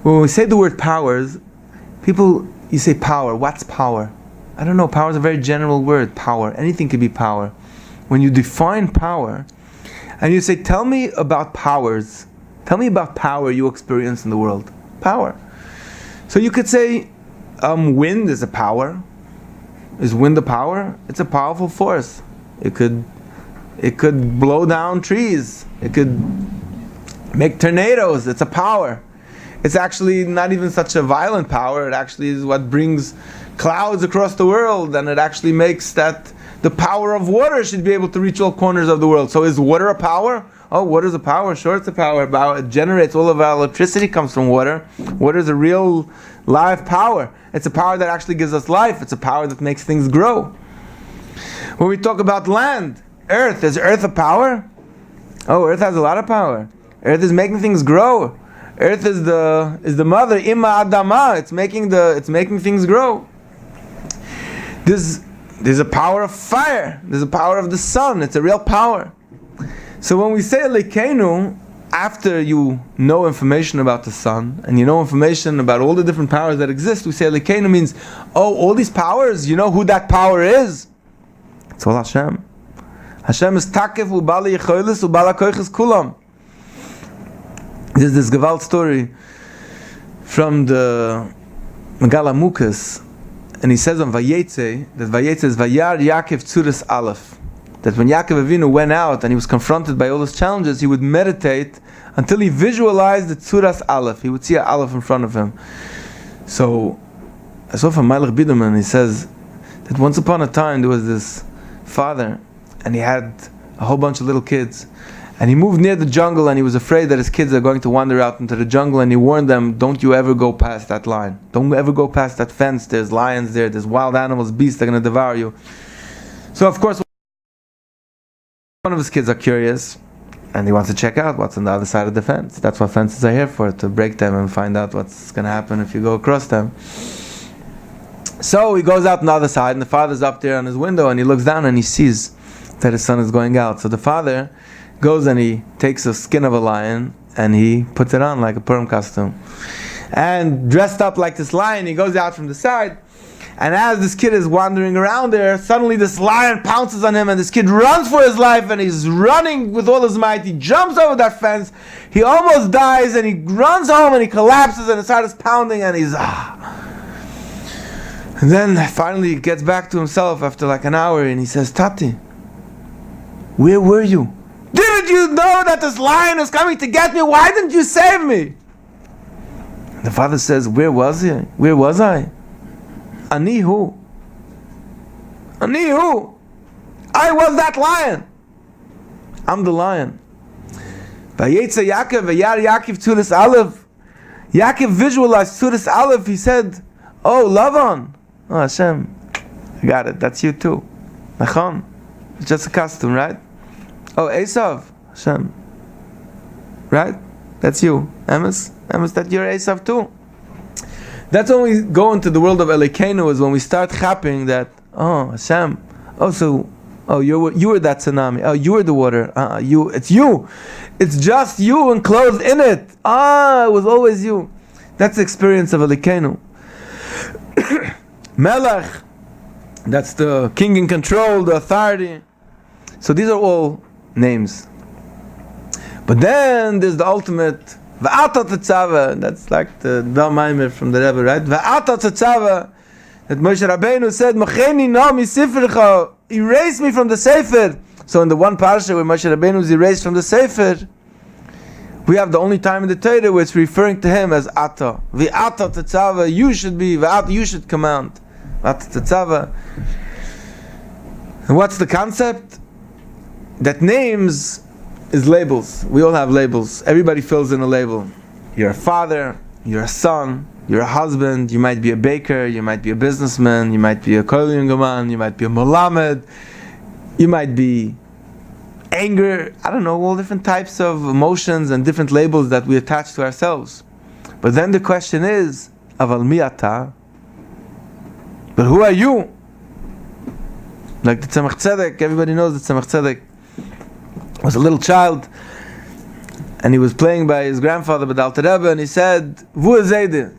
when we say the word powers, people, you say power. What's power? I don't know. Power is a very general word. Power. Anything could be power. When you define power, and you say, tell me about powers. Tell me about power you experience in the world. Power. So you could say, wind is a power. Is wind a power? It's a powerful force. It could blow down trees. It could make tornadoes. It's a power. It's actually not even such a violent power. It actually is what brings clouds across the world, and it actually makes that the power of water should be able to reach all corners of the world. So is water a power? Oh, water is a power. Sure, it's a power. It generates all of our electricity comes from water. Water is a real live power. It's a power that actually gives us life. It's a power that makes things grow. When we talk about land, earth, is earth a power? Oh, earth has a lot of power. Earth is making things grow. Earth is the mother, Imma Adama. It's making things grow. There's a power of fire. There's a power of the sun. It's a real power. So when we say Elokeinu, after you know information about the sun and you know information about all the different powers that exist, we say Elokeinu means, oh, all these powers. You know who that power is? It's all Hashem. Hashem is Takef Ubali Yecholis Ubala Koiches Kulam. There's this Gewalt story from the Megala Mukas, and he says on Vayetze, that Vayetze is Vayar Yaakov Tzuras Aleph. That when Yaakov Avinu went out and he was confronted by all his challenges, he would meditate until he visualized the Tzuras Aleph. He would see an Aleph in front of him. So, I saw from Melech Biderman, he says that once upon a time there was this father, and he had a whole bunch of little kids, and he moved near the jungle, and he was afraid that his kids are going to wander out into the jungle, and he warned them, don't you ever go past that line. Don't ever go past that fence. There's lions there, there's wild animals, beasts, they're going to devour you. So of course, one of his kids are curious, and he wants to check out what's on the other side of the fence. That's what fences are here for, to break them and find out what's going to happen if you go across them. So he goes out on the other side, and the father's up there on his window, and he looks down and he sees that his son is going out. So the father goes and he takes a skin of a lion and he puts it on like a Purim costume. And dressed up like this lion, he goes out from the side. And as this kid is wandering around there, suddenly this lion pounces on him, and this kid runs for his life, and he's running with all his might. He jumps over that fence, he almost dies, and he runs home and he collapses, and his heart is pounding, and he's And then finally he gets back to himself after like an hour, and he says, Tati, where were you? Didn't you know that this lion is coming to get me? Why didn't you save me? And the father says, where was he? Where was I? Ani hu. Ani hu. I was that lion. I'm the lion. Vayetze Yaakov, vayar Yaakov Tzuris Aleph. Yaakov visualized Tzuris Aleph. He said, oh, Lavan. Oh, Hashem. I got it. That's you too. Nachon. It's just a custom, right? Oh, Esav. Hashem. Right? That's you. Emes, that you're Esav too. That's when we go into the world of Elokeinu, is when we start chapping that, oh, Hashem, you were that tsunami, oh, you were the water, it's you, it's just you enclosed in it, it was always you. That's the experience of Elokeinu. Melech, that's the king in control, the authority. So these are all names. But then there's the ultimate Va'ata tetzava, that's like the Maimer from the Rebbe, right? Va'ata tetzava, that Moshe Rabbeinu said, Macheni no mi sifrecha, erase me from the Sefer. So in the one parsha where Moshe Rabbeinu is erased from the Sefer, we have the only time in the Torah where it's referring to him as Ata. Va'ata tetzava, you should be, Va'ata, you should command. Va'ata tetzava. And what's the concept? That names is labels. We all have labels. Everybody fills in a label. You're a father, you're a son, you're a husband, you might be a baker, you might be a businessman, you might be a kohen gaman, you might be a melamed, you might be anger, I don't know, all different types of emotions and different labels that we attach to ourselves. But then the question is, aval mi ata? But who are you? Like the Tzemach Tzedek, everybody knows the Tzemach Tzedek was a little child, and he was playing by his grandfather, but the Alter Rebbe, and he said, Vu is Zayde?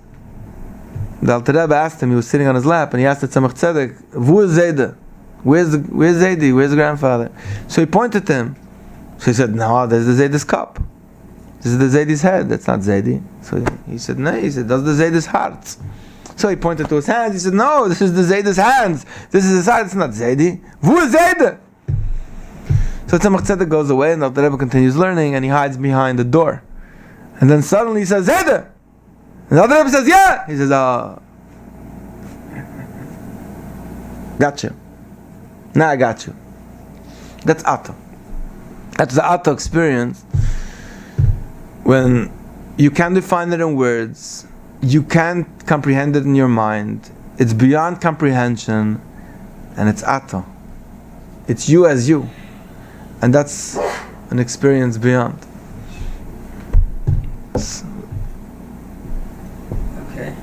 The Alter Rebbe asked him, he was sitting on his lap, and he asked the Tzemach Tzedek, Vu is Zayde? Where's Zayde? Where's the grandfather? So he pointed to him. So he said, no, there's the Zayde's cup. This is the Zayde's head, that's not Zayde. So he said, no, he said, that's the Zayde's heart. So he pointed to his hands, he said, no, this is the Zayde's hands. This is his heart, it's not Zayde. Vu is Zayde? So Tzemach Tzedek goes away, and the Rebbe continues learning, and he hides behind the door. And then suddenly he says, Zayde! And the Rebbe says, yeah! He says, Gotcha. Now I got you. That's Ato. That's the Ato experience. When you can't define it in words, you can't comprehend it in your mind, it's beyond comprehension, and it's Ato. It's you as you. And that's an experience beyond. Okay.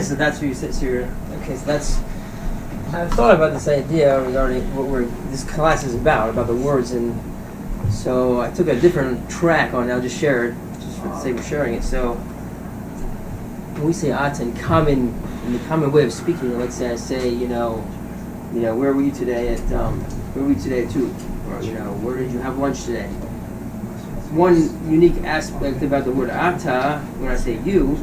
So that's where you sit. So okay. So that's. I've thought about this idea regarding this class is about the words, and so I took a different track on it. I'll just share it, just for the sake of sharing it. So when we say Ata in the common way of speaking, let's say I say, where were you today at 2? Or, where did you have lunch today? One unique aspect about the word Ata, when I say you,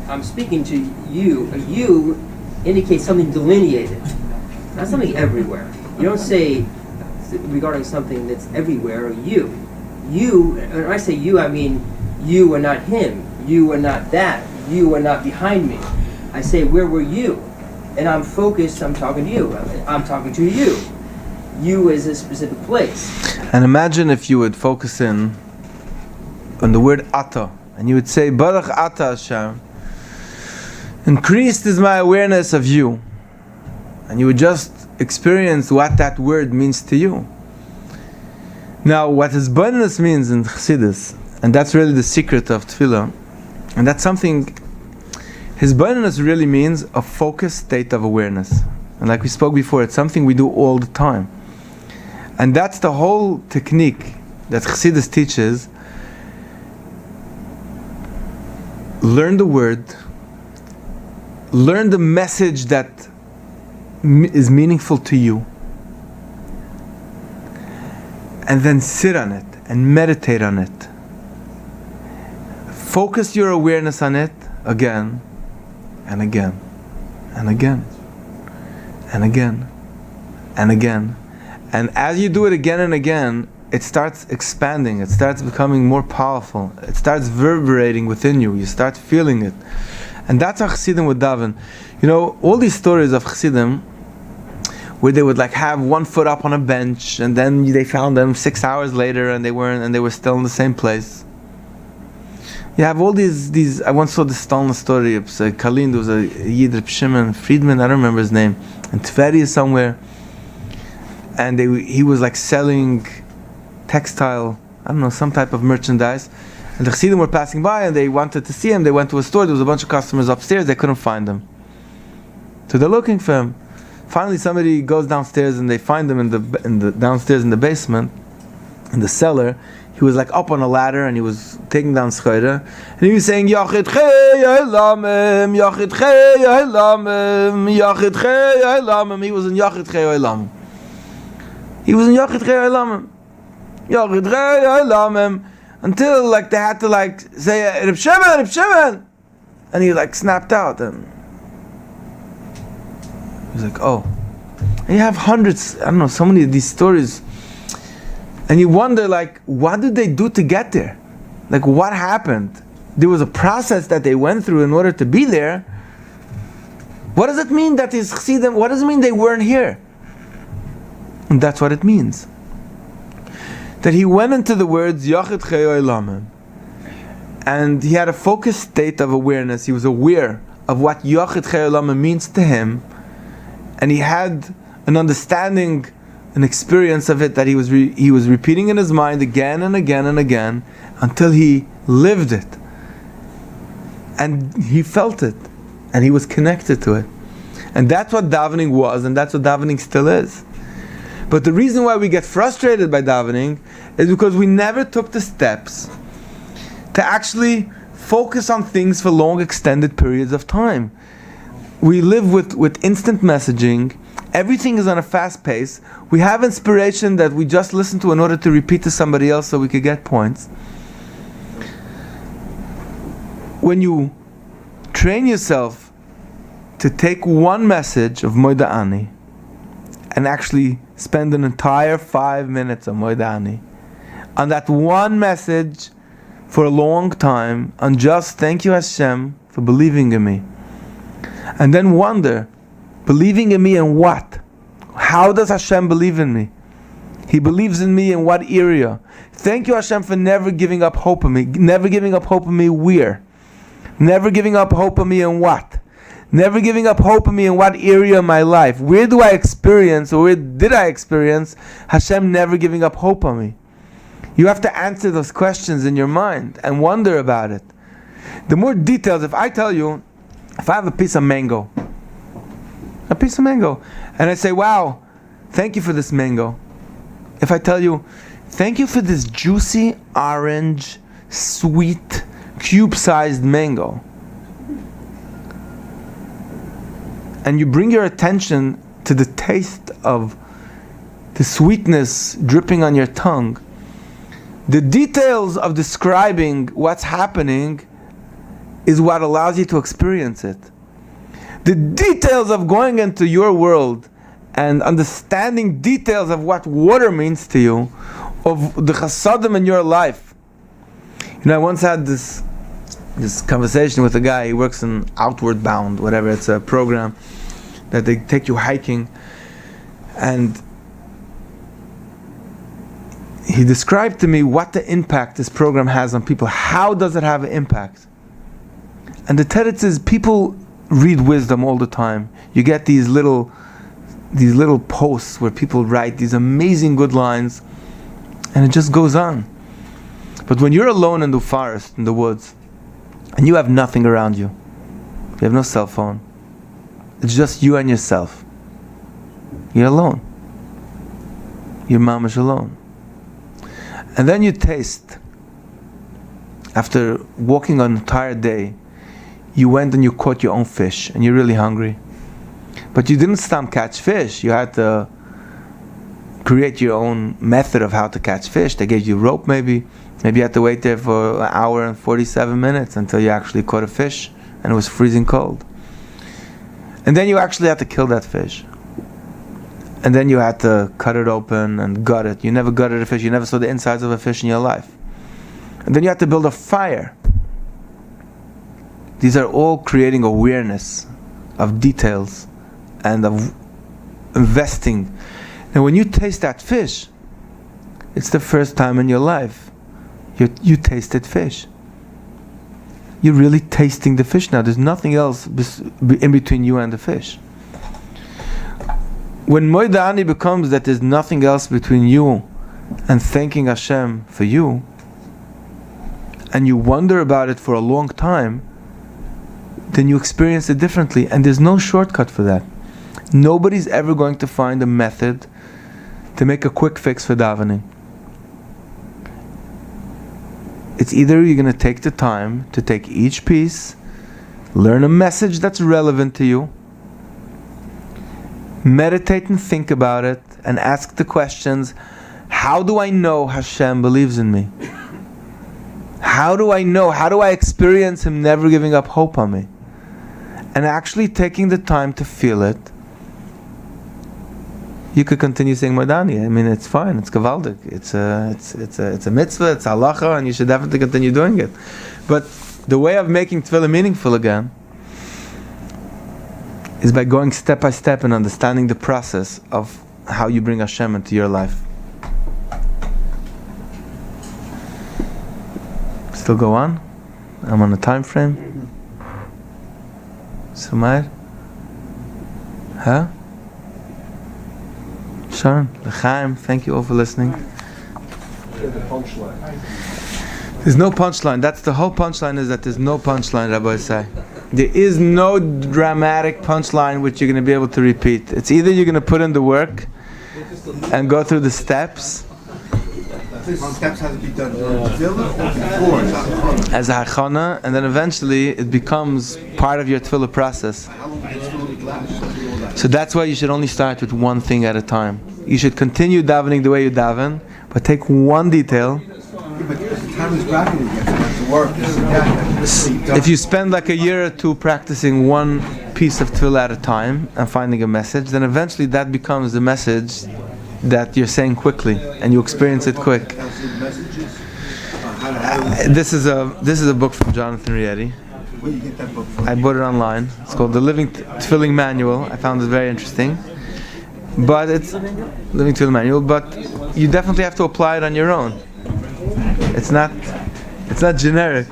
I'm speaking to you. A you indicates something delineated, not something everywhere. You don't say regarding something that's everywhere, you. You, when I say you, I mean you are not him. You are not that. You are not behind me. I say, where were you? And I'm focused, I'm talking to you. I'm talking to you. You is a specific place. And imagine if you would focus in on the word Ata, and you would say, Baruch Ata Hashem, increased is my awareness of you. And you would just experience what that word means to you. Now, what Hisbonenus means in Chassidus, and that's really the secret of Tefillah, and that's something Hisbonenus really means a focused state of awareness. And like we spoke before, it's something we do all the time. And that's the whole technique that Chassidus teaches. Learn the word, learn the message that is meaningful to you, and then sit on it and meditate on it. Focus your awareness on it again and again and again and again and again. And as you do it again and again, it starts expanding, it starts becoming more powerful, it starts reverberating within you, you start feeling it. And that's how Chassidim would daven. You know, all these stories of Chassidim, where they would like have one foot up on a bench, and then they found them 6 hours later, and they were still in the same place. You have all these. I once saw this stolen story of Kalin. There was a Yid, Reb Shimon Friedman, I don't remember his name, in Tveri somewhere, and he was like selling textile, I don't know, some type of merchandise, and the Chassidim were passing by and they wanted to see him. They went to a store, there was a bunch of customers upstairs, they couldn't find him, so they're looking for him. Finally somebody goes downstairs and they find him in the downstairs in the basement, in the cellar. He was like up on a ladder and he was taking down schayra, and he was saying Yachid Chei Olamim, Yachid Chei Olamim, Yachid Chei Olamim. He was in Yachid Chei Olamim. He was in Yachid Chei Olamim. Until like they had to like say Reb Shimon, and he like snapped out, and he was like, oh. And you have hundreds, I don't know, so many of these stories, and you wonder like, what did they do to get there? Like, what happened? There was a process that they went through in order to be there. What does it mean that is Chassidim? What does it mean they weren't here? And that's what it means. That he went into the words Yachid Chei Olamim, and he had a focused state of awareness. He was aware of what Yachid Chei Olamim means to him, and he had an understanding, an experience of it that he was repeating in his mind again and again and again until he lived it, and he felt it, and he was connected to it. And that's what davening was, and that's what davening still is. But the reason why we get frustrated by davening is because we never took the steps to actually focus on things for long extended periods of time. We live with instant messaging. Everything is on a fast pace. We have inspiration that we just listen to in order to repeat to somebody else so we could get points. When you train yourself to take one message of Moida Ani and actually spend an entire 5 minutes on Moida Ani, on that one message for a long time, on just thank you Hashem for believing in me, and then wonder, believing in me in what? How does Hashem believe in me? He believes in me in what area? Thank you Hashem for never giving up hope in me. Never giving up hope in me where? Never giving up hope in me in what? Never giving up hope in me in what area of my life? Where do I experience, or where did I experience Hashem never giving up hope on me? You have to answer those questions in your mind and wonder about it. The more details, if I tell you, if I have a piece of mango, and I say, wow, thank you for this mango. If I tell you, thank you for this juicy, orange, sweet, cube-sized mango, and you bring your attention to the taste of the sweetness dripping on your tongue, the details of describing what's happening is what allows you to experience it. The details of going into your world and understanding details of what water means to you, of the chasadim in your life. You know, I once had this conversation with a guy. He works in Outward Bound, whatever. It's a program that they take you hiking, and he described to me what the impact this program has on people. How does it have an impact? And the teretz is, people read wisdom all the time. You get these little posts where people write these amazing good lines, and it just goes on. But when you're alone in the forest, in the woods, and you have nothing around you, You have no cell phone. It's just you and yourself. You're alone. Your mom is alone. And then you taste. After walking an entire day, you went and you caught your own fish, and you're really hungry. But you didn't stop catch fish. You had to create your own method of how to catch fish. They gave you rope maybe. Maybe you had to wait there for an hour and 47 minutes until you actually caught a fish, and it was freezing cold. And then you actually had to kill that fish. And then you had to cut it open and gut it. You never gutted a fish. You never saw the insides of a fish in your life. And then you had to build a fire. These are all creating awareness of details and of investing. And when you taste that fish, it's the first time in your life you tasted fish. You're really tasting the fish now. There's nothing else in between you and the fish. When Moedani becomes that there's nothing else between you and thanking Hashem for you, and you wonder about it for a long time, then you experience it differently, and there's no shortcut for that. Nobody's ever going to find a method to make a quick fix for davening. It's either you're going to take the time to take each piece, learn a message that's relevant to you, meditate and think about it, and ask the questions, how do I know Hashem believes in me? How do I know? How do I experience Him never giving up hope on me? And actually taking the time to feel it. You could continue saying Modani. I mean, it's fine. It's gavaldik. It's a mitzvah. It's halacha, and you should definitely continue doing it. But the way of making tefillah meaningful again is by going step by step and understanding the process of how you bring Hashem into your life. Still go on? I'm on a time frame. Sumair? Huh? Sharon? L'chaim, thank you all for listening. There's no punchline. That's the whole punchline, is that there's no punchline, Rabbi say. There is no dramatic punchline which you're going to be able to repeat. It's either you're going to put in the work and go through the steps. Steps have to be done before as a hachana, and then eventually it becomes part of your tefillah process. So that's why you should only start with one thing at a time. You should continue davening the way you daven, but take one detail. If you spend like a year or two practicing one piece of tefillah at a time and finding a message, then eventually that becomes the message that you're saying quickly, and you experience it quick. This is a book from Jonathan Rieti. I bought it online. It's called The Living Tefilling Manual. I found it very interesting. But it's Living Tefilling Manual. But you definitely have to apply it on your own. It's not generic.